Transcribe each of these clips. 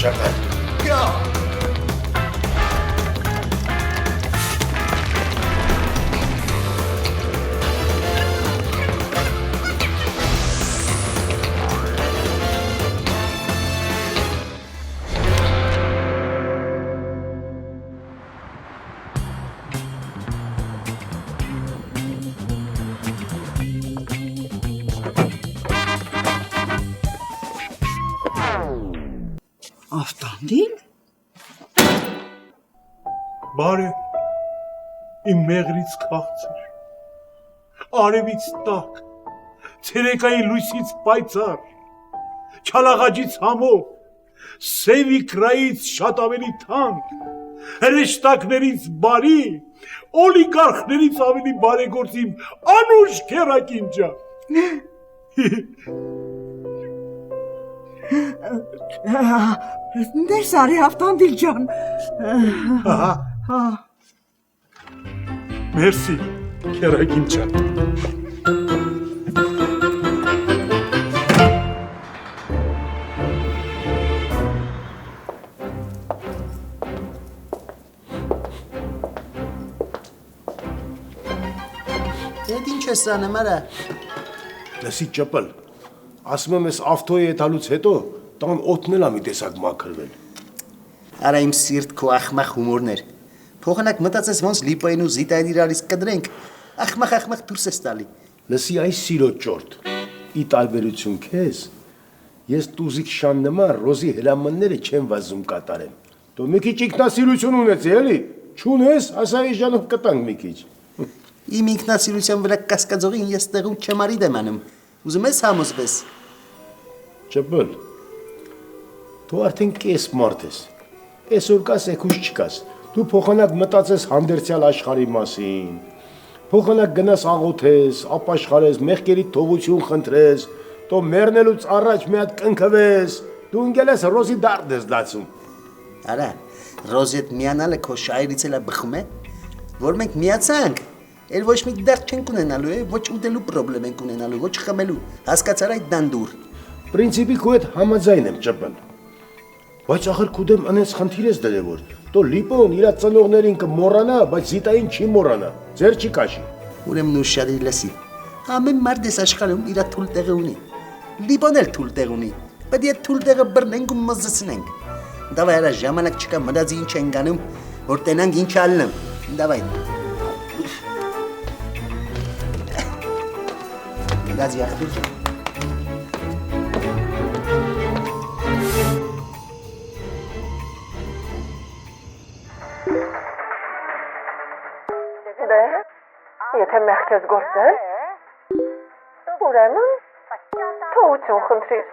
Չապել։ Ավտանդին։ Բարև, իմ մեղրից քաղցր, արևից տաք, ցերեկայի լույսից պայծառ, չալաղաջից համով, սև իքրայից շատ ավելի թանկ, հրեշտակներից բարի, օլիգարխներից ավելի բարեգործ իմ անուշ քերակինջա։ Ներս արի Ավտանդիլ ջան։ Մերսի, քերակինջա։ Եդ ինչ ես սանը մարը։ Լսի ճպլ, ասում եմ ես ավտոյի եթալուց հետո տան օդն էլ ա մի տեսակ մաքրվել։ Արա իմ սիրտ քո ախմախ հումորներ։ Փոխանակ մտածես ոնց լիպային ու զիտային իրարից կդրենք, ախմախ դուրս ես տալի։ Լսի այս սիրո ճորտ, ի տարբերություն քեզ, ես տուզիկ շան նման ռոզի հրամանները չեմ վազում կատարեմ։ Դու մի քիչ ինքնասիրություն ունեցի, էլի։ Չունես, ասա այս ժանով կտանք մի քիչ։ Իմ ինքնասիրության վրա կասկածողին ես տեղում չեմ արի դեմ անում։ Ուզում ես համոզվես։ Ճպլ, դու արդեն կես մարդ ես, այսօր կաս էքուս չկաս, դու փոխանակ մտածես հանդերձյալ աշխարհի մասին, փոխանակ գնաս աղոթես, ապաշխարես, մեղքերի թողություն խնդրես, դու մեռնելուց առաջ մի հատ կնքվես, դու ընկել ես ռոզի դարդ ես դացում։ Արա, ռոզի հետ միանալը քո շայրից էլա բխում է, որ մենք միացանք, էլ ոչ մի դարդ չենք ունենալու է, ոչ ուտելու պրոբլեմ ենք ունենալու, ոչ խմելու, հասկացար այդ դանդուր։ Պրինցիպի քո հետ համաձայն եմ ճպլ։ Բայց ախր քու դեմ անես խնդիր ես դրել որ, դու լիպոն իր ծնողներին կմոռանա, բայց զիտային չի մոռանա, ձեր չի կաշի։ Ուրեմն ուշադիր լսի։ Ամեն մարդ էս աշխարհում իր թույլ տեղը ունի։ Լիբոն էլ թույլ տեղ ունի։ Պետք է թույլ տեղը բռնենք ու մզզնենք։ Դավայ արա ժամանակ չկա մտածի ինչ են գանում, որ տենանք ինչ ալնեմ։ Դավայ։ Գազի ախպիչ։ Եթե մեղքես գործել, ուրեմն թողություն խնդրիր։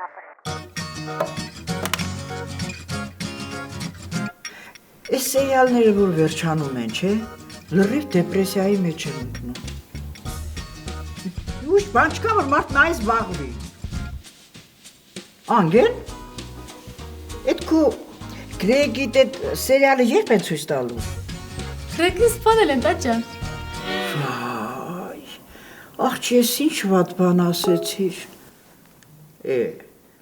Այս սերիալները որ վերջանում են, չէ, լրիվ դեպրեսիայի մեջ են ընկնում։ Ուշ բան չկա, որ մարդն այս զբաղվի։ Անգեն, այդ քո Գրեգիտ այդ սերիալը երբ են ցույց տալու։ Գրեգին սպանել են, տաճան։ Վայ, աղջ ես ինչ վատ բան ասեցիր։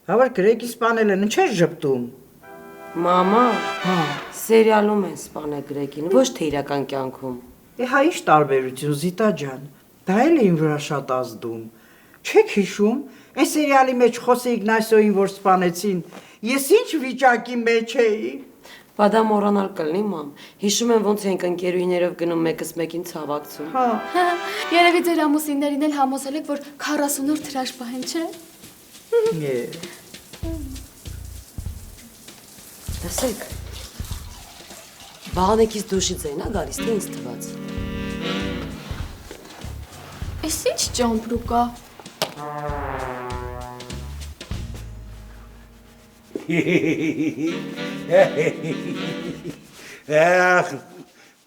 Հավար Գրեգի սպանել են, ինչ ես ժպտում։ Մամա, Հա, սերիալում են սպանել Գրեգին, ոչ թե իրական կյանքում։ հա ինչ տարբերություն, Զիտա ջան, դա էլ է իմ վրա շատ ազդում։ Չեք հիշում, այս սերիալի մեջ Խոսե Իգնասիոին, որ սպանեցին, ես ինչ վիճակի մեջ էի։ Բա դա մոռանալ կլինի, մամ։ Հիշում եմ ոնց ենք ընկերուհիներով գնում մեկս մեկին ցավակցում։ Հա, Երևի ձեր ամուսիններին էլ համոզել եք, որ 40 օր թրաշ պահեն, չէ։ Լսեք, բաղանեկից դուշի ձայնա գալիս, թե ինձ թված։ Էս ինչ ճամպրուկ է։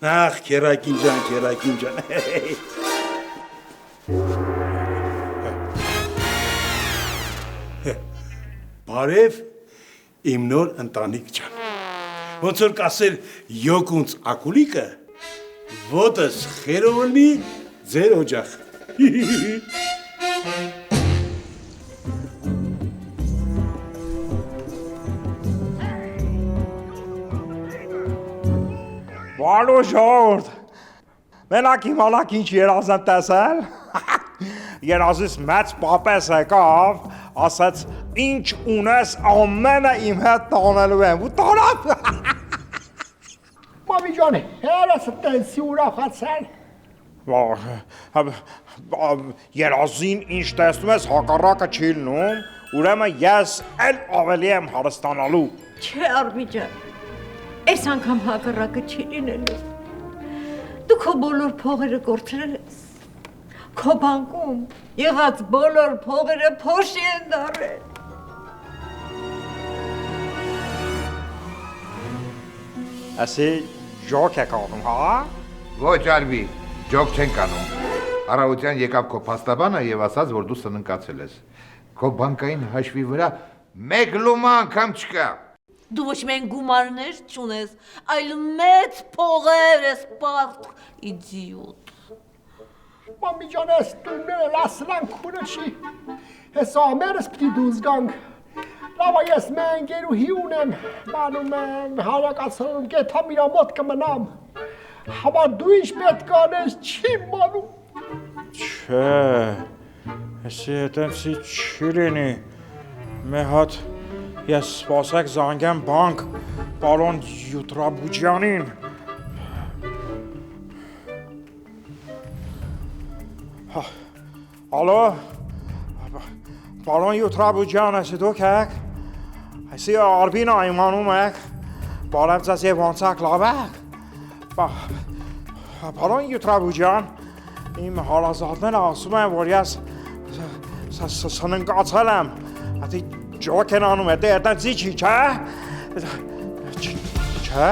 Ախ, քերակին ջան։ Բարև, իմ նոր ընտանիք ջան։ Ոնց որ կասել յոկունց ակուլիկը, ոտս խերովնի ձեր օջախ։ Բարո ժողովուրդ։ Մենակ իմանաք ինչ երազ եմ տեսել։ Երազից մեծ պապես եկավ, ասաց ինչ ունես ամենը իմ հետ տանելու եմ ու տանավ։ Մամի ջան, հերս տենսի ուրախացան։ Երազին ինչ տեսնում ես հակառակը չի լինում, ուրեմն ես էլ ավելի եմ հարստանալու։ Չէ, Արմիջան, այս անգամ հակառակը չի լինելու։ Դու քո բոլոր փողերը կորցրել ես։ Քո բանկում եղած բոլոր փողերը փոշի են դարել։ Ասի ջոկ եք անում, հա? Ոչ, Արվի, ջոկ չենք անում։ Առավոտյան եկավ քո փաստաբանը եւ ասաց, որ դու սննկացել ես։ Քո բանկային հաշվի վրա մեկ լումա անգամ չկա։ Դու ոչ միայն գումարներ չունես, այլ մեծ փողեր ես պարտ, իդիոտ։ Մամի ջան, ես տունները լասրան քուրը չի։ Ես ամերս պիտի դուզ գանք։ Լավա ես մենգերուհի ունեմ, մանում եմ հարակացնում կեթամ իրա մոտ կմնամ։ Համա դու ինչ պետք անես չի մանում։ Չէ, էսի հետենցի չի լինի։ Մի հատ ես սպասեք զանգեմ բանկ պարոն Յուտրաբուջյանին։ Ալո, պարոն Յուտրաբուջյան, էսի դուք եք, էսի Արբին այմանում եք, բարև ձեզ և ոնցակ լավ եք, պարոն Յուտրաբուջյան, իմ հարազատները ասում են, որ ես սննկացել եմ, հատի ջոկ են անում, հետը հետենցի չի, չէ? Չէ?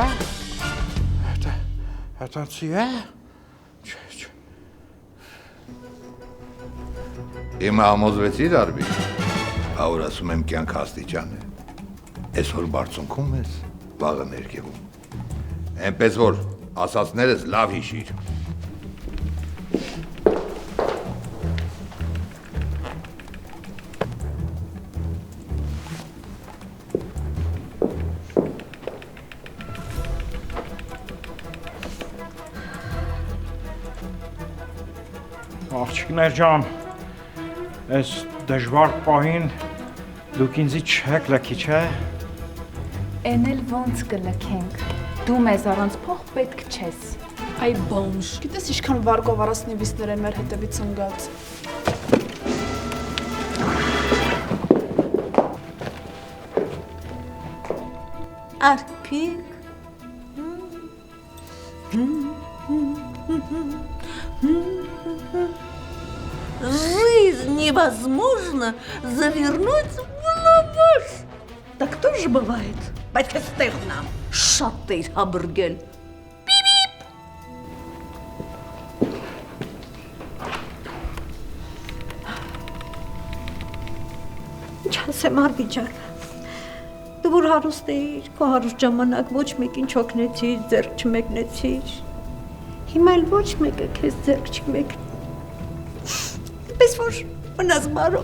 Հետենցի է? Իմը ամոզվեցիր, Արբի, որ ասում եմ կյանք աստիճան է, այսօր բարձունքում ես, վաղը ներքևում, այնպես որ ասածներս լավ հիշիր։ Աղջիկներ ջան, այս դժվար պահին դուք ինձի չեք լքի, չէ? Էն էլ ոնց կլքենք, դու մեզ առանց փող պետք չես։ Այ բոմժ, գիտես ինչքան վարգով առած նիվիսներ են մեր հետևից ընկած։ Արփիկ Жизнь невозможно завернуть в лаваш. Так тоже бывает. Батька стыдно. Шатый хабргель. Пип-пип. Չասեմ Արվիջան, դու որ հարուստ էիր, քո հարուստ ժամանակ ոչ մեկին չօգնեցիր, ձեռք չմեկնեցիր։ Հիմա էլ ոչ մեկը քեզ ձեռք չմեկնի։ Պես որ մնաս բարո։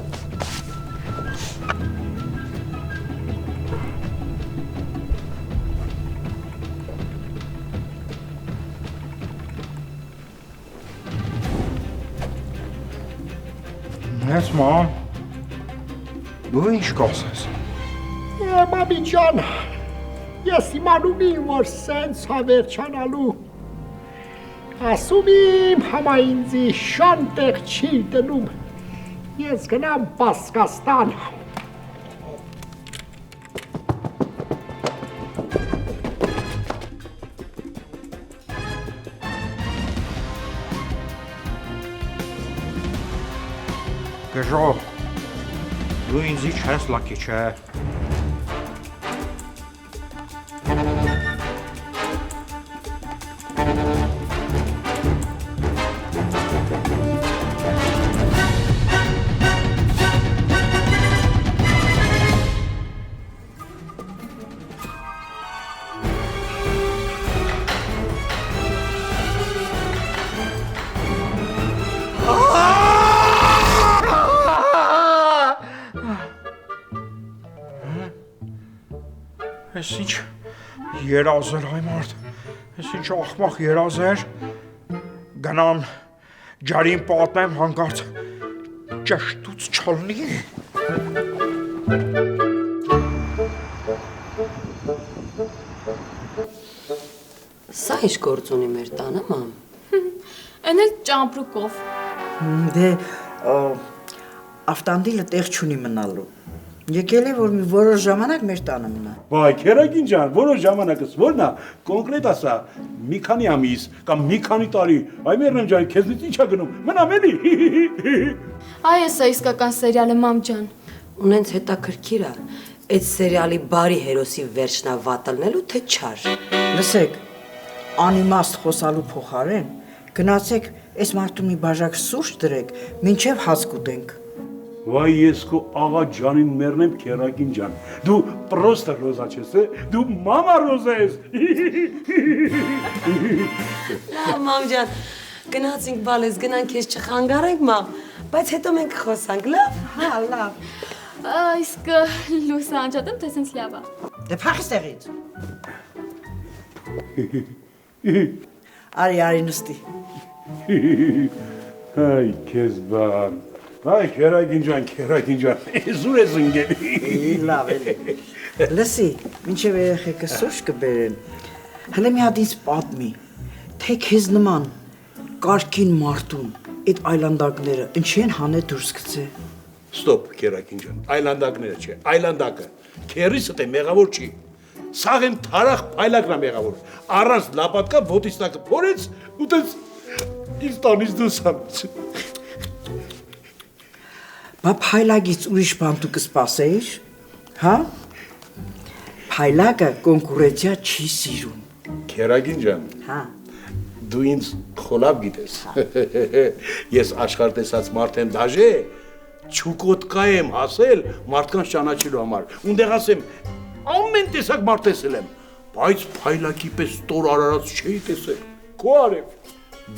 Ես մամ, դու ինչ կասես։ Մամի ջան, ես իմանում եմ, որ սենց հավերջանալու։ Ասում եմ, համա ինձի շան տեղ չի դնում, ես գնամ Պասկաստան։ Գժող, դու ինձի չես լքի, չէ։ Ես ինչ երազել այ մարդ, Ես ինչ աղմախ երազ էր, գնամ ջարին պատմեմ հանկարծ ճշտուց չալնի։ Սա ինչ գործ ունի մեր տանը, մամ։ Էն էլ ճամպրուկով։ Դե ավտանդիլը տեղ չունի մնալու։ Եկել է որ մի որոշ ժամանակ մեր տանը մնա։ Վայ, քերագին ջան, որոշ ժամանակս ո՞րն է, կոնկրետ ասա, մի քանի ամիս կամ մի քանի տարի, այ մերնեմ ջան, քեզնից ի՞նչ է գնում, մնամ էլի։ Այ էս է իսկական սերիալը, մամ ջան։ Ունենց հետաքրքիր է, այդ սերիալի բարի հերոսի վերջնա վատալնելու թե չար։ Լսեք, անիմաստ խոսալու փոխարեն գնացեք այս մարդու մի բաժակ սուրճ դրեք, մինչև հաց կուտենք։ Վայ, ես քո աղա ջանին մերնեմ քերագին ջան։ Դու պրոստը ռոզա չես, դու մամա ռոզա ես։ Լավ, մամ ջան, գնացինք բալես, գնանք քեզ չխանգարենք, մամ, բայց հետո մենք խոսանք, լավ։ Հա, լավ։ Իսկ լույսը անջատեմ, թե սենց լավ է։ Դե փախ ստեղից։ Արի նստի։ Այ քեզ բան։ Այ քերագին ջան, զուր ես ընկելի։ Լավ էլի։ Լսի, մինչև երեխեքը սուրճ կբերեն, հələ մի հատ ինձ պատմի, թե քեզ նման կարգին մարդուն այդ այլանդակները ինչի են հանե դուրս գցե։ Ստոպ, քերագին ջան, այլանդակները չէ, այլանդակը։ Քերիսը թե մեղավոր չի։ Սաղ են թարախ փայլակն է մեղավոր։ Առանց լապատկա ոտից տակը փորեց ու տես ինձ տանից դուրս հանեց։ Բա փայլագից ուրիշ բան դու կսպասեիր, հա? Փայլակը կոնկուրենցիա չի սիրում։ Քերագին ջան, հա։ Դու ինձ խոլավ գիտես։ Ես աշխարհ տեսած մարդ եմ դաժե, չուկոտկա եմ հասել մարդկանց ճանաչելու համար։ Ունդեղ ասեմ, ամեն տեսակ մարդ տեսել եմ, բայց փայլակի պես ստոր արարած չէի տեսել։ Քո արև,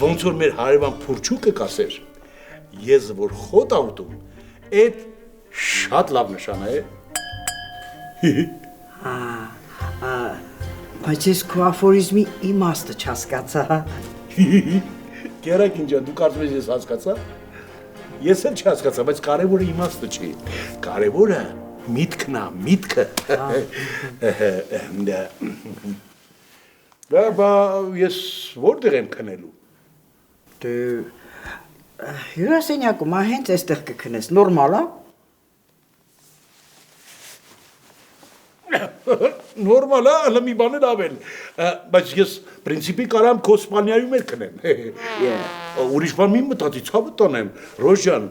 ոնց որ մեր հարևան փուրչուկը կասեր, ես որ խոտ ավտում, այդ շատ լավ նշան է։ Բայց ես քո աֆորիզմի իմաստը չհասկացա։ Քերագին ջան, դու կարծում ես ես հասկացա։ Ես էլ չհասկացա, բայց կարևորը իմաստը չի։ Կարևորը միտքն է, միտքը։ Բա ես որտեղ եմ քնելու։ Դե հյուրասենյակում հենց այստեղ կքնես, նորմալ է։ Նորմալ է, հələ մի բան էլ ավել, բայց ես պրինցիպի կարամ քո սպանյայում էլ քնեմ։ Ուրիշ բան մի մտածի, ցավը տանեմ, Ռոժ ջան,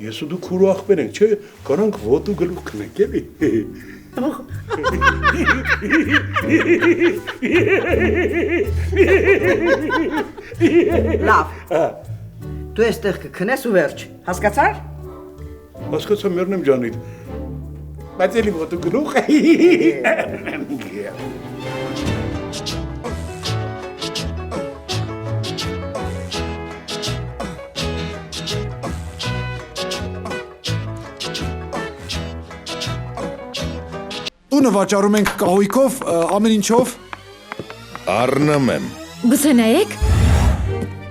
ես ու դու քուրու ախպեր ենք, չէ, կարանք ոտու գլուխ քնենք, էլի։ Լավ։ Դու այստեղ կքնես ու վերջ, հասկացար։ Հասկացա մերնեմ ջանիդ, բայց էլի ոտու գլուխ։ Տունը վաճառում ենք կահույքով, ամեն ինչով։ Առնում եմ։ Գուցե նայեք։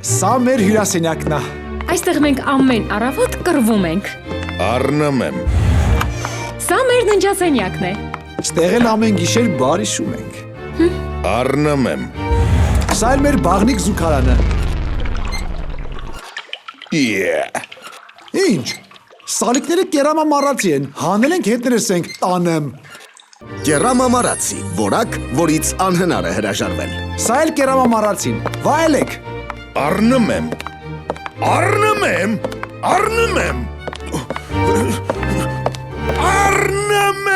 Սա մեր հյուրասենյակն է։ Այստեղ մենք ամեն առավոտ կռվում ենք։ Առնում եմ։ Սա մեր ննջասենյակն է։ Ստեղ էլ ամեն գիշեր բար հիշում ենք։ Առնում եմ։ Սա էլ մեր բաղնիկ զուգարանը։ Ինչ։ Սալիկները կերամամարացի են, հանել ենք հետ ներսենք, տանեմ։ Կերամամարացի, որակ, որից անհնար է հրաժարվել։ Սա էլ կերամամարացին, վայելեք։ Առնում եմ։ Առնում եմ։ Առնում եմ։ Առնում եմ։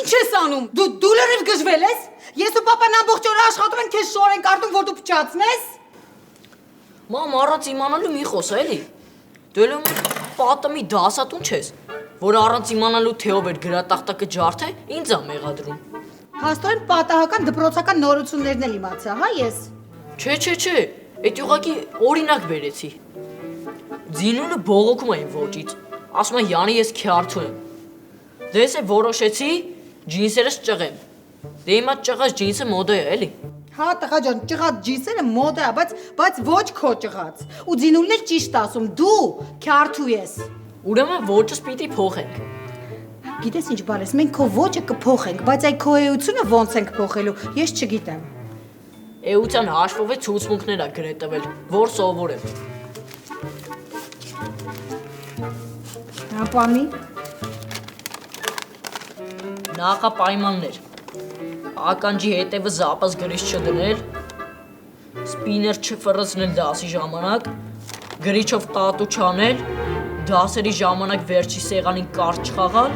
Ինչ ես անում։ Դու լրիվ գժվել ես։ Ես ու papan ամբողջ օրը աշխատում ենք, քեզ շոր ենք արտում, որ դու փչացնես։ Մամ, առանց իմանալու մի խոսա էլի։ Դու էլ պատմի դասատուն չես, որ առանց իմանալու թե ով էր գրատախտակը ջարդը, ինձ ա մեղադրում։ Հաստորեն պատահական դպրոցական նորություններն էլ իմացա, հա ես։ Չէ, այդ ուղղակի օրինակ բերեցի։ Ձինունը բողոքում է իմ ոճից, ասում է Յանի ես քյարթու եմ։ Դե ես որոշեցի ջինսերս ճղեմ։ Դե հիմա ճղած ջինսը մոդա է, էլի։ Հա, տղա ջան, ճղած ջինսերը մոդա է, բայց ոչ քո ճղած։ Ու ձինունն էլ ճիշտ ասում, դու քյարթու ես։ Ուրեմն ոճս պիտի փոխենք։ Գիտես ինչ բան ես, մենք քո ոճը կփոխենք, բայց այդ քո էությունը ոնց ենք փոխելու, ես չգիտեմ։ Էության հաշվով է ցուցմունքներ ա գրե տվել, որ սովորեմ։ Ապամի։ Նախապայմաններ։ Ականջի հետևը զապաս գրիչ չդնել, սպիներ չֆռզնել դասի ժամանակ, գրիչով տատու չանել, դասերի ժամանակ վերջի սեղանին կարճ չխաղալ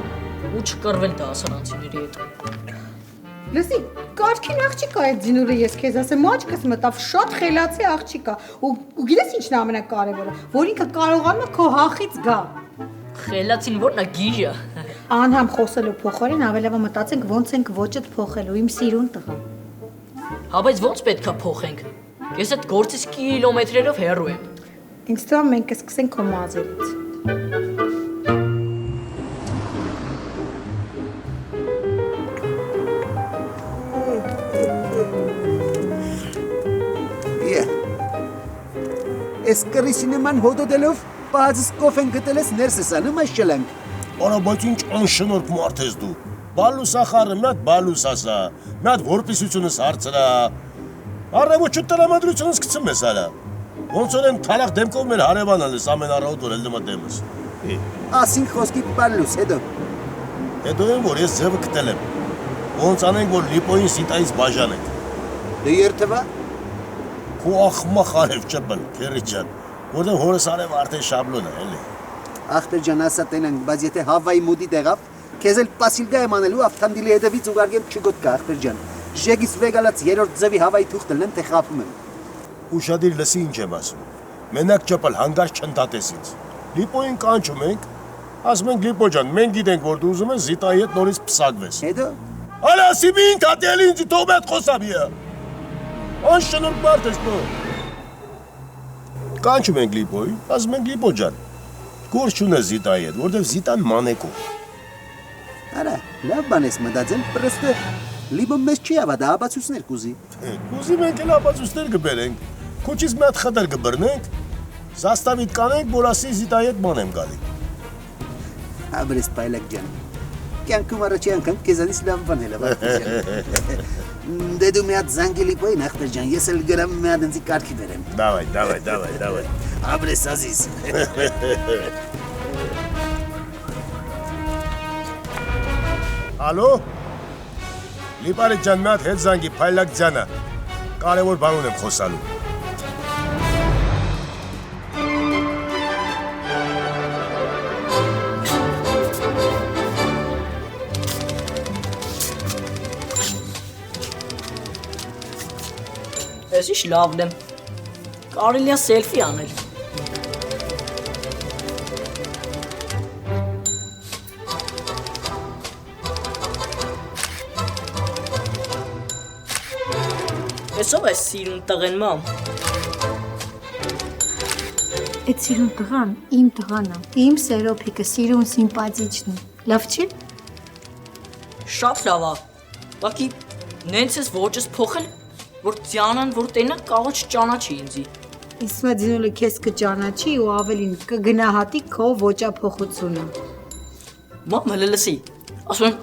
ու չկռվել դասարանցիների հետ։ Լսի, կարգին աղջիկ է այդ ձինուրը, ես քեզ ասեմ, աչքս մտավ, շատ խելացի աղջիկ է։ Ու գիտես ինչն է ամենակարևորը, որ ինքը կարողանում է քո հախից գա։ Խելացին որն է գիժը։ Անհամ խոսելու փոխարեն ավելավա մտածենք ոնց ենք ոճդ փոխելու, իմ սիրուն տղա։ Հա բայց ոնց պետք է փոխենք։ Ես այդ գործից կիլոմետրերով հեռու եմ։ Ինձ թվում է մենք կսկսենք քո մազերից։ Ես կրիսի նման հոդոդելով պահածս կոֆեն գտել ես ներս ես անում այս չլենք։ Արա, բայց ինչ անշնորհք մարդ ես դու։ Բալուս ախարը, մի հատ բալուս ասա, մի հատ որպիսությունս հարցրա։ Առավոտ տրամադրությունս գցում ես արա։ Ոնց որ եմ թալախ դեմքով մեր հարևանան ես ամեն առավոտ որ էլ դեմը դեմս։ Ասին խոսքի բալուս, Հետո եմ որ ես ձևը գտել եմ։ Ոնց անենք որ լիպոյին սիտայից բաժանենք։ Դե երթվա։ Քո ախմախ արև ճպլ, քերի ջան, որտեղ հորս արև արդեն շաբլոն է, էլի։ Ախտեր ջան, ասա տենանք, բայց եթե հավայի մուդի տեղավ, քեզ էլ պասիլգա եմ անելու ավտանդիլի հետևից ուղարկեմ չգոտկա, ախտեր ջան։ Ժեգիս վեգալած երրորդ ձևի հավայի թուղթ լնեմ, թե խափում եմ։ Ուշադիր լսի ինչ եմ ասում։ Մենակ ճպլ հանգարց չընդատես ինձ։ Լիպոյին կանչում ենք, ասում ենք Լիպո ջան, մենք գիտենք որ դու ուզում ես զիտայի հետ նորից փսակվես։ Հետո։ Ալա սիբին կատելի ինձ թող մեծ խոսաբիա։ Անշնորհք մարդ ես դու։ Կանչում ենք Լիպոյին, ասում ենք Լիպո ջան, գործ չունես զիտայի հետ, որտեղ զիտան մանեկո։ Արա, լավ բան ես մտածել, պրոստը Լիպոն մեզ չի ավադա, ապացույցներ կուզի։ Կուզի մենք էլ ապացույցներ կբերենք, քուչից մի հատ խդր կբռնենք, զաստավիտ կանենք, որ ասի զիտայի հետ ման եմ գալի։ Աբրես պայլակ ջան, կյանքում առաջի անգամ քեզանից լավ բան էլ ավարտեցի։ Դե դու մի հատ զանգի Լիպոյին, ախտեր ջան, ես էլ գրամ մի հատ ինձի կարգի բերեմ։ Դավայ։ Աբրես ազիզ։ Ալո։ Լիպարի ջան, մի հատ հետ զանգի, փայլակ ջանա։ Կարևոր բան ունեմ խոսալու։ Ես ինչ լավն եմ։ Կարելի է սելֆի անել։ Ես ով ես սիրուն տղեն մամ։ Այդ սիրուն տղան իմ տղան է, իմ սերոփիկը, սիրուն սիմպաթիչն է։ Լավ չի։ Շատ լավ է։ Բակի նենց ես ոճս փոխել, որ ձյանան որ տենա կարող չճանաչի ինձի։ Իսկ մադինոլը քեզ կճանաչի ու ավելին կգնահատի քո ոճափոխությունը։ Մամ հələ լսի։ Ասում եմ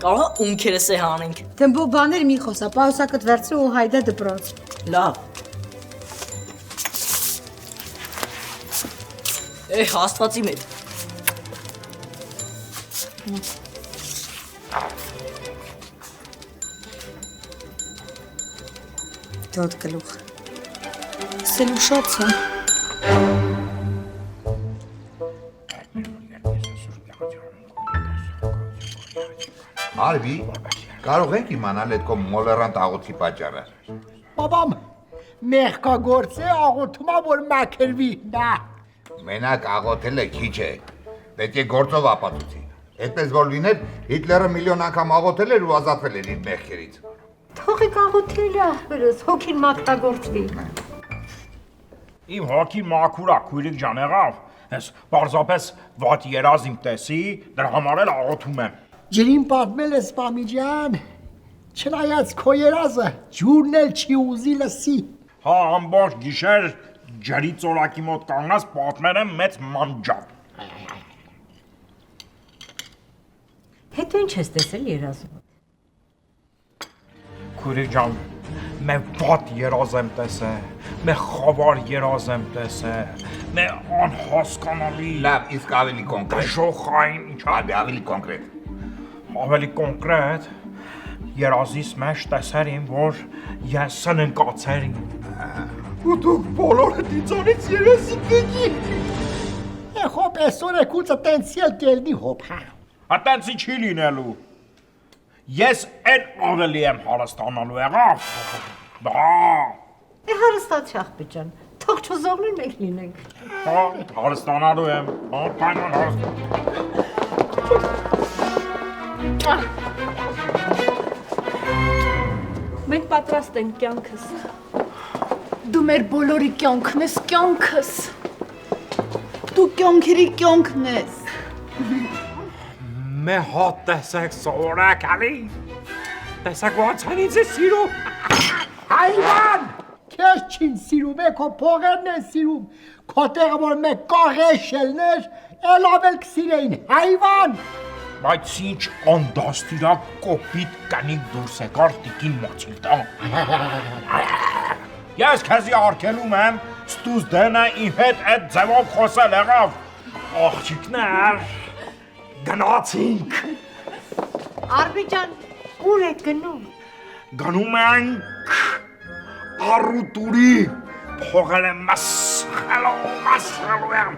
կարող ունքերս է հանենք։ Դեմբո բաներ մի խոսա, պահուսակդ վերցրու ու հայդա դպրոց։ Լավ։ Հաստվածի մեր։ Դոտ գլուխ։ Սել ուշացա։ Արվի, կարող ենք իմանալ այդ քո մոլերանտ աղոթքի պատճառը։ Բաբամ, մեղքագործ է աղոթումա, որ մաքրվի, դա։ Մենակ աղոթելը քիչ է, պետք է գործով ապացուցի։ Այդպես որ լիներ, Հիտլերը միլիոն անգամ աղոթել էր ու ազատվել էր իր մեղքերից։ Թողեք աղոթել ախպերս, հոգին մագտագործվի։ Իմ հոգին մաքուր է, քույրիկ ջան եղավ։ Ես պարզապես վատ երազ իմ տեսի, դրա համար էլ աղոթում եմ։ Ջրին պատմել ես, պամի ջան, չնայած քո երազը ջուրն էլ չի ուզի լսի։ Հա, ամբողջ գիշեր ջրի ծորակի մոտ կանգնած պատմել եմ մեծ մանջապ։ Հետո ինչ ես տեսել երազում։ Քույրիկ ջան, մե վատ երազ եմ տեսել, մե խավար երազ եմ տեսել, մե անհասկանալի։ Լավ, իսկ ավելի կոնկրետ։ Շոխային, ինչ ավելի կոնկրետ։ Ավելի կոնկրետ, երազիս մեջ տեսար եմ, որ ես սննկացել եմ։ Ու դուք բոլորը դիցանից երեսի կգի։ Հոպ, այսօր եկուծը տենցիել կելնի հոպ, հա։ Ատենցի չի լինելու։ Ես են ավելի եմ հարստանալու եղավ։ Դա։ Է հարստացի աղբի ջան, թող չուզողներ մենք լինենք։ Հա, հարստանալու եմ, հա, պայման Մենք պատրաստ ենք կյանքս։ Դու մեր բոլորի կյանքն ես, կյանքս։ Դու կյանքերի կյանքն ես։ Մե հատ տեսեք սովորակ ալի։ Տեսեք ոնց հնից է սիրում։ Հայվան, քեզ չին սիրում է, քո փողերն են սիրում, քո տեղը որ մեկ կաղեշելներ, էլ ավել կսիրեին, հայվան։ Բայց ինչ անդաստիրա կոպիտ կանիկ դուրս եկար տիկին մոչիլտան։ Ես քեզի արգելում եմ, ստուզ դենը իմ հետ այդ ձևով խոսել եղավ։ Աղջիկներ, գնացինք։ Արբի ջան, ուր եք գնում։ Գնում ենք առուտուրի, փողել եմ մասխալու եմ։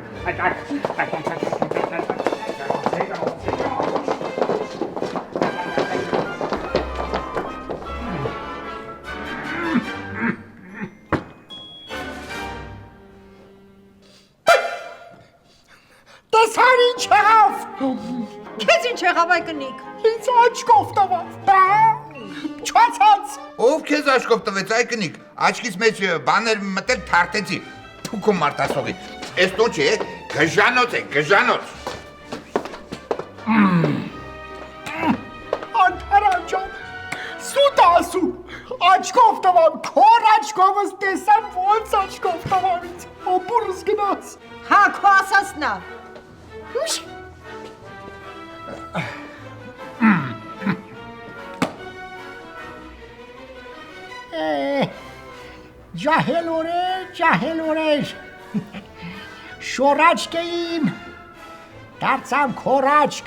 Տեսար ինչ եղավ։ Քեզ ինչ եղավ այ կնիկ։ Ինձ աչքով տվավ։ Չացած։ Ով քեզ աչքով տվեց այ կնիկ, աչքից մեջ բաներ մտել թարթեցի, թուքում մարտասողի, ես տոն չէ, գժանոց է, գժանոց։ Անթարան ջան, սուտ ասու, աչքով տվան, քոր աչքովս տեսան ոնց աչքով տվան ինձ, ամբուրս գնաց։ Հա, քո ասասնա։ Ջահել օրեր, շորաչք էիմ, դարձամ քորաչք,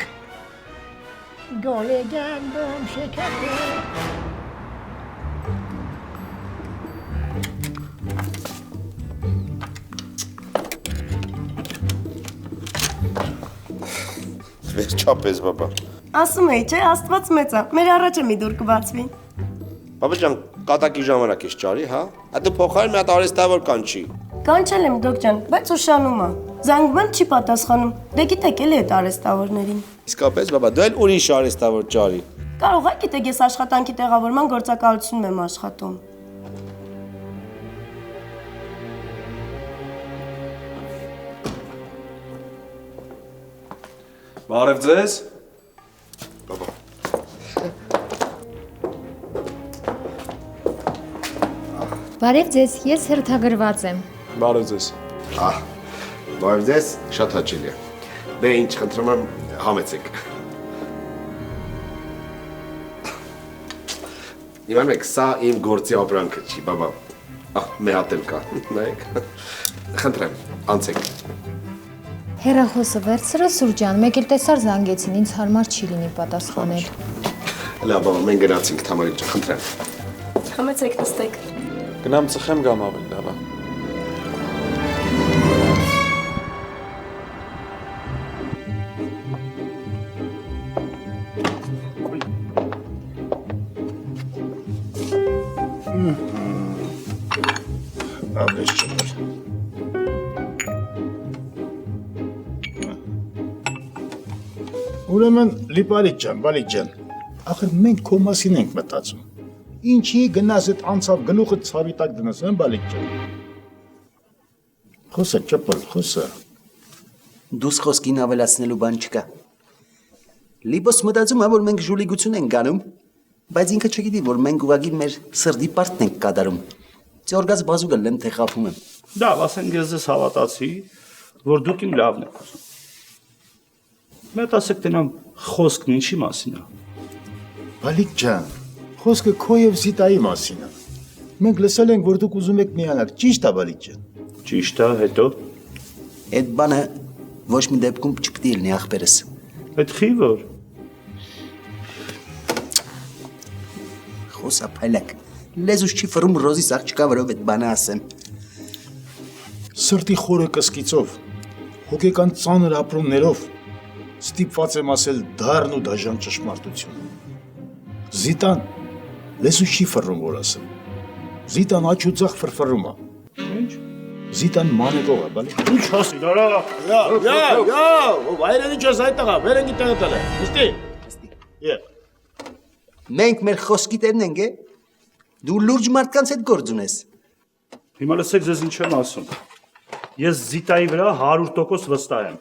գոլե գանդում շեկետ է։ Վերջապես, բաբա։ Ասում էի, չէ, Աստված մեծ է, մեր առաջը մի դուր կբացվի։ Բաբա ջան, կատակի ժամանակ ես ճարի, հա։ Այդ փոխարեն մի հատ արեստավոր կանչի։ Կանչել եմ դոկ ջան, բայց ուշանում է։ Զանգում եմ չի պատասխանում։ Դե գիտեք էլի այդ արեստավորներին։ Իսկապես, բաբա, դու էլ ուրիշ արեստավոր ճարի։ Կարող եք գիտեք ես աշխատանքի տեղավորման գործակալությունում եմ աշխատում։ Բարև ձեզ։ Բաբա։ Բարև ձեզ, ես հերթագրված եմ։ Բարև ձեզ։ Բարև ձեզ, շատ հաճելի է։ Դե ինչ խնդրում եմ, համեցեք։ Իմանեք, սա իմ գործի ապրանքը չի, բաբա։ Մի հատ էլ կա, նայեք։ Խնդրեմ, անցեք։ Հեռախոսը վերցրը Սուրջան, մեկ էլ տեսար զանգեցին, ինձ հարմար չի լինի պատասխանել։ Լավ, բաբա, մենք գնացինք Թամարի ջան, խնդրեմ։ Համեցեք նստեք։ Գնամ ծխեմ գամ ավելի լավ է։ Աբես չմր։ Ուրեմն լիպարիք ջան, բալիկ ջան, ախր մենք քո մասին ենք մտածում։ Ինչի գնաս այդ անցավ գլուխը ցավի տակ դնես, հա բալիկ ջան։ Խոսա ճապալ, խոսա։ Դուս խոսքին ավելացնելու բան չկա։ Լիբոս մտածում է, որ մենք ժուլիգություն ենք գանում, բայց ինքը չգիտի, որ մենք ուղղակի մեր սրտի պարտն ենք կատարում։ Ծորգած բազուկը լեմ թե խափում եմ։ Լավ, ասենք ես ձեզ հավատացի, որ դուք իմ լավն եք ասում։ Մետ ասեք տնամ խոսքն ինչի մասին է։ Բալիկ ջան, խոսքը քո եւ Զիտայի մասին է։ Մենք լսել ենք, որ դուք ուզում եք միանալ, ճիշտ է բալիկ ջան։ Ճիշտ է, հետո։ Այդ բանը ոչ մի դեպքում չպետք է լինի ախպերս։ Այդ խի որ։ Խոսա փայլակ։ Լեզուս չի ֆռում ռոզիս աղջկա վրով այդ բանը ասեմ։ Սրտի խորը կսկիծով, հոգեկան ծանր ապրումներով ստիպված եմ ասել դառն ու դաժան ճշմարտություն։ Զիտան լեզուս չի ֆռում որ ասեմ։ Զիտան աչու ձախ ֆրֆռում է։ Ինչ։ Զիտան մանեկող է, բալի։ Ինչ ասի, դարա։ Յա, վայրենի չես այդ տղա, վերենի տեղը տալը։ Իստի։ Եկ։ Մենք մեր խոսքի տերն ենք, է։ Դու լուրջ մարդկանց հետ գործ ունես։ Հիմա լսեք ձեզ ինչ եմ ասում։ Ես Զիտայի վրա 100% վստահ եմ։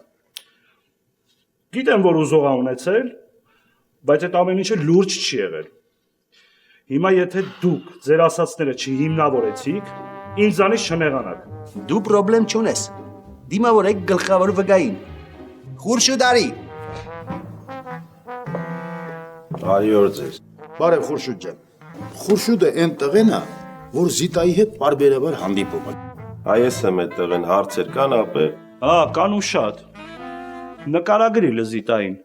Գիտեմ, որ ուզող ունեցել, բայց այդ ամեն ինչը լուրջ չի եղել։ Հիմա եթե դուք ձեր ասածները չհիմնավորեցիք, ինձանից չնեղանաք։ Դու պրոբլեմ չունես։ Դիմավորեք գլխավոր վգային։ Խուրշուդարի։ Բարի օր ձեզ։ Բարև Խուրշուդ ջան։ Խուրշուդը այն տղեն է, որ Զիտայի հետ բարբերաբար հանդիպում է։ Այս եմ այդ տղեն հարցեր կան ապեր։ Հա, կան ու շատ։ Նկարագրի Զիտային։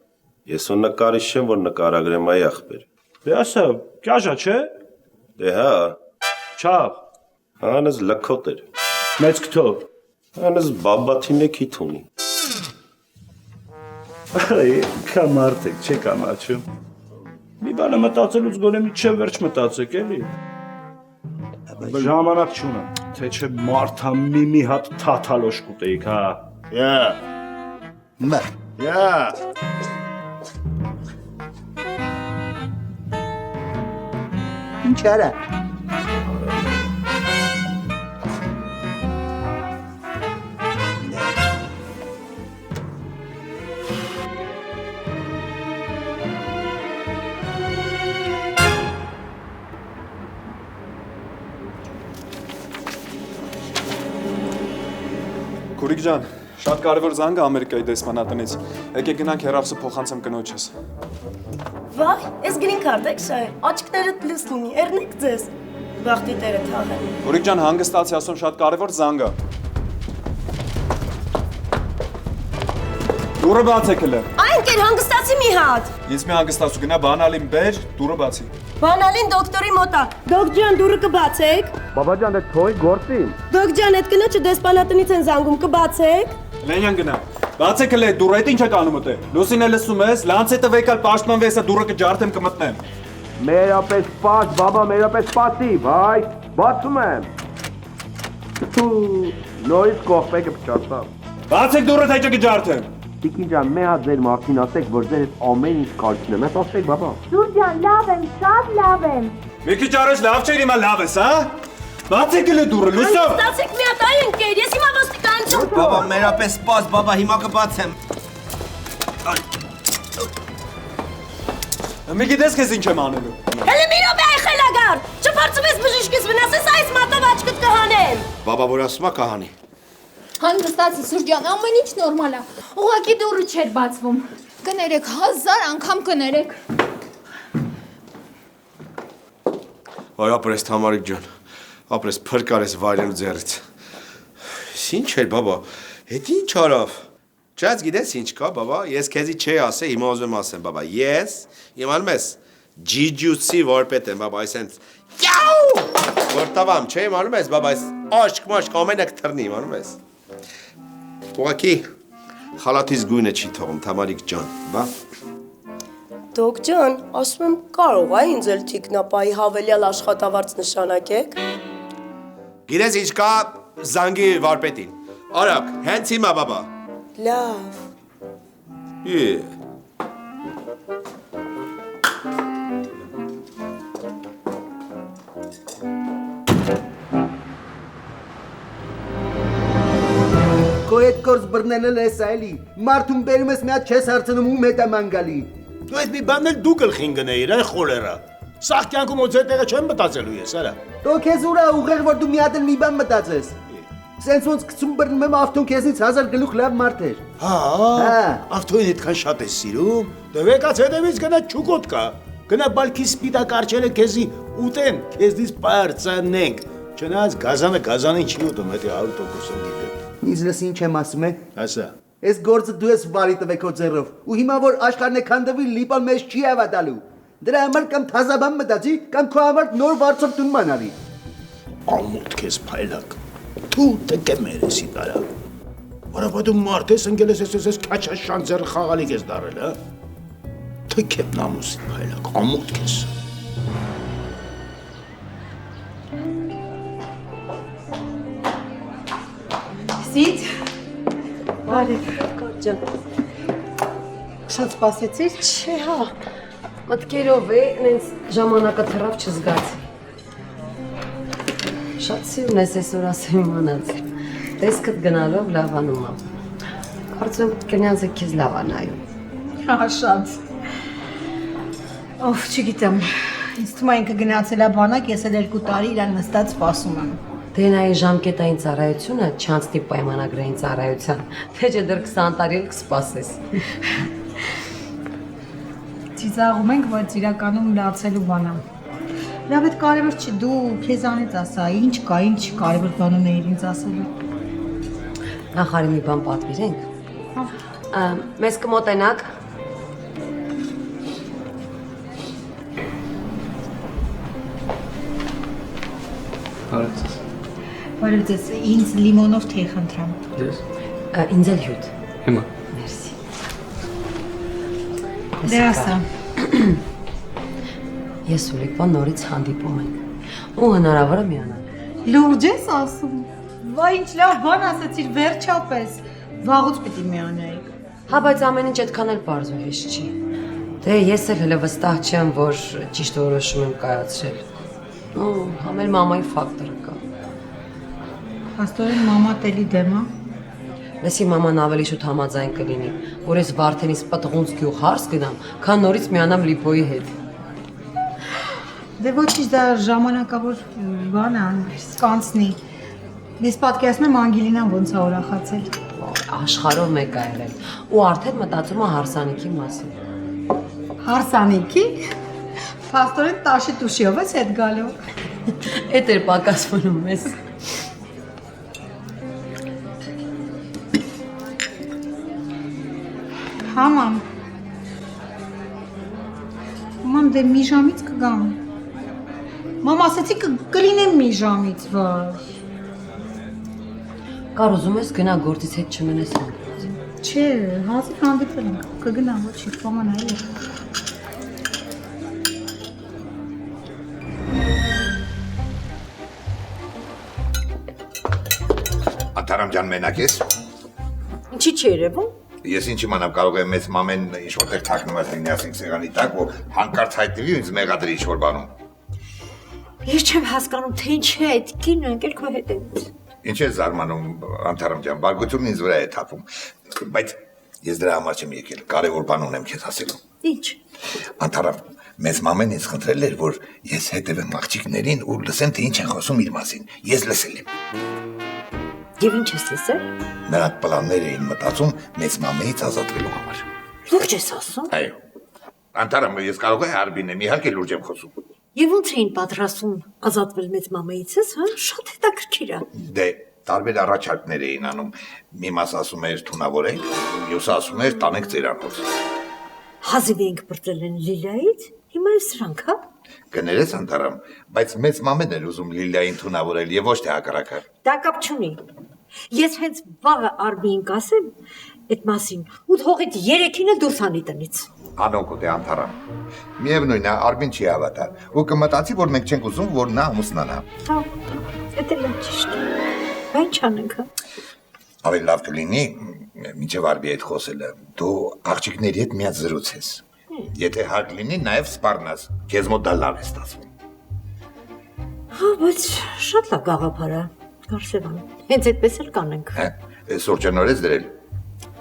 Ես ու նկարիչ չեմ, որ նկարագրեմ այ ախպեր։ Դե ասա, կյաժա չէ։ Դե հա։ Չավ։ Հանս լքոտ էր։ Մեծ քթով։ Հանս բաբաթին է քիթ ունի։ Այ, կամարդ եք, չեք ամաչում։ Մի բանը մտածելուց գոնե մի չէ վերջ մտածեք, էլի։ Ժամանակ չունեմ, թե չէ մարդա մի հատ թաթալոշ կուտեիք, հա։ Յա։ Մա։ Յա։ Ինչ արա։ Քուրիկ ջան, շատ կարևոր զանգ է Ամերիկայի դեսպանատնից։ Եկեք գնանք հեռախոսը փոխանցեմ կնոջս։ Վայ, ես գրին քարտ եք շայ, աչքները պլյուս ունի, երնեք ձեզ։ Բախտի տերը թաղեն։ Քուրիկ ջան, հանգստացի, ասում շատ կարևոր զանգ է։ Դուրը բացեք հլը։ Այն կեր հանգստացի մի հատ։ Ես մի հանգստացու գնա բանալին բեր, դուրը բացի։ Բանալին դոկտորի մոտա։ Դոկ ջան, դուրը կբացեք։ Բաբա ջան, այդ թողի գործին։ Դոկ ջան, այդ կնոջը դեսպանատնից են զանգում, կբացեք։ Լենյան գնա։ Բացեք հլը, դուրը այդ ինչ եք անում մտե։ Լուսին է լսում ես, լանցետը վեկալ պաշտպանվես, դուրը կջարդեմ կմտնեմ։ Մերապես սպաս, բաբա, մերապես սպասի, վայ, բացում եմ։ Նորից կողպեկը փչացավ։ Բացեք դուրը, թե չէ կջարդեմ։ Տիկին ջան, մի հատ ձեր մարդին ասեք, որ ձեր այդ ամեն ինչ կարծում եմ, ասեք բաբա։ Դուր ջան, լավ եմ, շատ լավ եմ։ Մի քիչ առաջ լավ չէր, հիմա լավ ես, հա։ Բացեք հլը դուրը, լուսով։ Ստացեք մի հատ այն ընկեր, ես հիմա ոստիկան չեմ։ Բաբա, մերապես սպաս, բաբա, հիմա կբացեմ։ Մի գիտես քեզ ինչ եմ անելու։ Հələ մի րոպե այ խելագար։ Չփորձվես բժիշկից վնասես այս մատով աչքդ կհանեմ։ Բաբա, որ ասում է կհանի։ Հանգստացի Սուրճ ջան, ամեն ինչ նորմալ է։ Ուղղակի դուրը չէր բացվում։ Կներեք, 1000 անգամ կներեք։ Այ ապրես Թամարիկ ջան, ապրես փրկարես վայրենու ձեռից։ Ինչ էր բաբա, հետ ինչ արավ։ Չած գիտես ինչ կա բաբա, ես քեզի չի ասե, հիմա ուզում եմ ասեմ բաբա, ես իմանում ես ջիջուցի որպետ եմ բաբա, այսենց Յաու! Որտավամ, չէ իմանում ես բաբա, այս աշկ ամենակ թռնի, իմանում ես։ Ուղղակի խալաթից գույնը չի թողում, Թամարիկ ջան, բա։ Դոկ ջան, ասում եմ կարող է ինձ էլ թիկնապայի հավելյալ աշխատավարձ նշանակեք։ Գիտես ինչ կա, զանգի վարպետին։ Արագ, հենց հիմա բաբա։ Լավ։ Քո հետ գործ բռնելը ես այլի։ Մարդուն բերում ես մի հատ չես հարցնում ում հետ եմ անգալի։ Դու այդ մի բանն էլ դու գլխին գնեիր, այ խոլերա։ Սաղ կյանքում օձեր տեղը չեմ մտածելու ես, արա։ Դու քեզ ուրա ուղեղ որ դու մի հատ էլ մի բան մտածես։ Սենց ոնց գցում բռնում եմ ավտոն քեզից 1000 գլուխ լավ մարդ էր։ Հա, ավտոին այդքան շատ ես սիրում։ Դվեկաց հետևից գնա չուկոտ կա։ Գնա բալքի սպիտակ արջերը քեզի ուտեն, քեզից պարծանենք։ Չնայած գազանին չի ուտում, հետի 100% գիտեմ։ Ինձ լս ինչ եմ ասում է։ Ասա։ Այս գործը դու ես վարի տվեք քո ձեռով։ Ու հիմա որ աշխարհն է քանդվի, լիպան մեզ չի հավատալու։ Դրա համար կամ թազաբան մտածի, կամ քո համար նոր վարձով տուն մանարի։ Ամոթ քեզ փայլակ։ Դու դե մերեսի տարա։ Որովհետեւ դու մարդ ես ընկել ես քաչաշան ձեռ խաղալիք ես դարել, հա։ Թքեփ նամուսի փայլակ, ամոթ քեզ։ Սիտ։ Բարև, ջան։ Շատ սպասեցիր։ Չէ, հա։ Մտքերով է, նենց ժամանակը թռավ չզգաց։ Շատ սիրուն ես այսօր ասեմ իմանած։ Տեսքդ գնալով լավանում եմ։ Կարծում կնյանցը քեզ լավ է նայում։ Հա, շատ։ Ով, չգիտեմ։ Ինձ թվում է ինքը գնացել է բանակ, ես էլ 2 տարի իրան նստած սպասում եմ։ Դե նայի ժամկետային ծառայությունը չանցնի պայմանագրային ծառայության, թե չէ դեռ 20 տարի էլ կսպասես։ Ծիծաղում ենք, բայց իրականում լացելու բան է։ Լավ էդ կարևոր չի, դու քեզանից ասա, ինչ կա, ինչ կարևոր բան ունեիր ինձ ասելու։ Նախ արի մի բան պատվիրենք։ Մեզ կմոտենաք։ Բարև ձեզ, ինձ լիմոնով թեյ խնդրեմ։ Ես։ Ինձ էլ հյութ։ Հիմա։ Մերսի։ Դե ասա։ Ես ու Լիկվան նորից հանդիպում ենք ու հնարավոր է միանալ։ Լուրջ ես ասում։ Վայ, ինչ լավ բան ասացիր, վերջապես։ Վաղուց պիտի միանայիք։ Հա, բայց ամեն ինչ այդքան էլ պարզ ու հեշտ չի։ Դե ես էլ հələ վստահ չեմ, որ ճիշտ որոշում եմ կայացրել։ Ու համ էլ մամայի ֆակտորը կա։ Աստորեն մամա տելի դեմ է։ Լսի մաման ավելի շուտ համաձայն կլինի, որ ես Վարդենից պտղունց գյուղ հարս գնամ, քան նորից միանամ Լիպոյի հետ։ Դե ոչինչ, դա ժամանակավոր բան է, կանցնի։ Ես պատկերացնում եմ Անգելինան ոնց է ուրախացել։ Աշխարհով մեկ է եղել ու արդեն մտածում է հարսանիքի մասին։ Հարսանիքի։ Փաստորեն տաշի տուշիով ես հետ գալու։ Էդ էր պակաս մնում ես։ Հա, մամ։ Մամ, դե մի ժամից կգամ։ Մամ, ասացի կլինեմ մի ժամից, վայ։ Կար ուզում ես գնա գործից հետ չմնես հանգրած։ Չէ, հազիվ հանդիպել ենք, կգնամ, ոչինչ, մաման այլ է։ Անտարամ ջան մենակ ես։ Ինչի՞ չի երևում։ Ես ինչ իմանամ, կարող է մեծ մամեն ինչ որտեղ թաքնված լինի ասենք սեղանի տակ, որ հանկարծ հայտնվի ու ինձ մեղադրի ինչ որ բանում։ Ես չեմ հասկանում, թե ինչ է այդ կինը ընկել քո հետևից։ Ինչ է զարմանում, Անտարամ ջան, բարգությունն ինձ վրա է թափում։ Բայց ես դրա համար չեմ եկել, կարևոր բան ունեմ քեզ ասելու։ Ինչ։ Անտարամ, մեծ մամեն ինձ խնդրել էր, որ ես հետևեմ աղջիկներին ու լսեմ, թե ինչ են խոսում իր մասին։ Ես լսել եմ։ Եվ ինչ ես լսել։ Նրանք պլաններ էին մտածում մեծ մամեից ազատվելու համար։ Լուրջ ես ասում։ Այո։ Անտարամ, ես կարող եմ արբինեմ, իհարկե լուրջ եմ խոսում։ Եվ ոնց էին պատրաստում ազատվել մեծ մամայից, հա? Շատ հետաքրքիր է։ Դե տարբեր առաջարկներ էին անում։ Մի մաս ասում էր թունավորենք, մյուսը ասում էր տանենք ծերանոց։ Հազիվ էինք բրծել են Լիլայից, հիմա էլ սրանք, հա։ Կներես Անտարամ, բայց մեծ մամեն էր ուզում Լիլային թունավորել եւ ոչ թե հակառակը։ Դա կապ չունի։ Ես հենց վաղը Արբիին կասեմ այդ մասին ու թողից 3-ին էլ դուրս անի տնից։ Անոնք ու դե անթարան։ Միևնույն է, Արմին չի հավատա։ Ու կմտածի, որ մենք չենք ուզում, որ նա ամուսնանա։ Դա էլ ճիշտ է։ Ինչ անենք։ Ավելի լավ կլինի, մինչև Արբի հետ խոսելը, դու աղջիկների հետ միած զրուցես։ Եթե հարկ լինի, նաև սպառնաս, քեզ մոտ դա լավ է ստացվում։ Հա, բայց շատ լավ գաղափար է, Արսևան։ Հենց այդպես էլ կանենք։ Սուրճանորից դրել։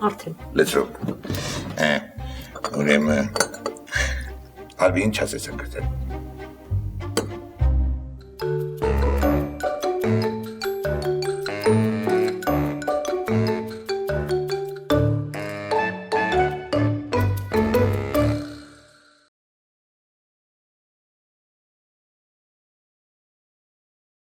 Արդեն։ Լեցրո։ Ուրեմն Արբին ինչ ասես ընկրտել։